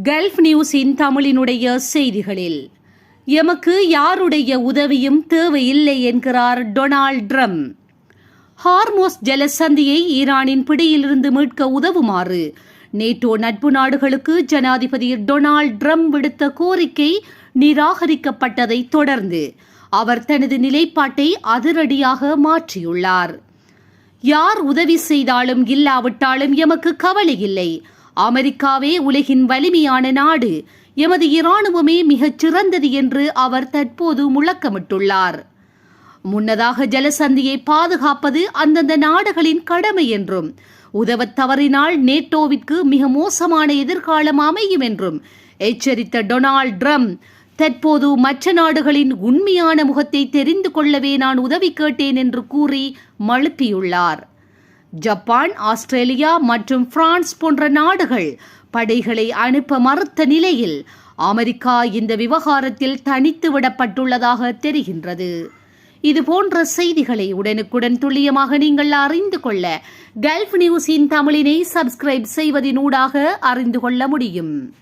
Gulf நியூஸின் தமிழினுடைய செய்திகளில் எமக்கு யாருடைய உதவியும் தேவையில்லை என்கிறார் டொனால்ட் ட்ரம்ப். ஹார்மோஸ் ஜலசந்தியை ஈரானின் பிடியிலிருந்து மீட்க உதவுமாறு நேட்டோ நட்பு நாடுகளுக்கு ஜனாதிபதி டொனால்ட் ட்ரம்ப் விடுத்த கோரிக்கை நிராகரிக்கப்பட்டதை தொடர்ந்து அவர் தனது நிலைப்பாட்டை அதிரடியாக மாற்றியுள்ளார். யார் உதவி செய்தாலும் இல்லாவிட்டாலும் எமக்கு கவலை இல்லை. அமெரிக்காவே உலகின் வலிமையான நாடு, எமது இராணுவமே மிகச் சிறந்தது என்று அவர் தற்போது முழக்கமிட்டுள்ளார். முன்னதாக ஜலசந்தியை பாதுகாப்பது அந்தந்த நாடுகளின் கடமை என்றும், உதவத் தவறினால் நேட்டோவிற்கு மிக மோசமான எதிர்காலம் அமையும் என்றும் எச்சரித்த டொனால்ட் ட்ரம்ப் தற்போது மற்ற நாடுகளின் உண்மையான முகத்தை தெரிந்து கொள்ளவே நான் உதவி கேட்டேன் என்று கூறி மழுப்பியுள்ளார். ஜப்பான், ஆஸ்திரேலியா மற்றும் பிரான்ஸ் போன்ற நாடுகள் படைகளை அனுப்ப மறுத்த நிலையில் அமெரிக்கா இந்த விவகாரத்தில் தனித்து விடப்பட்டுள்ளதாக தெரிகின்றது. இதுபோன்ற செய்திகளை உடனுக்குடன் துல்லியமாக நீங்கள் அறிந்து கொள்ள கல்ஃப் நியூஸின் தமிழினை சப்ஸ்கிரைப் செய்வதனூடாக அறிந்து கொள்ள முடியும்.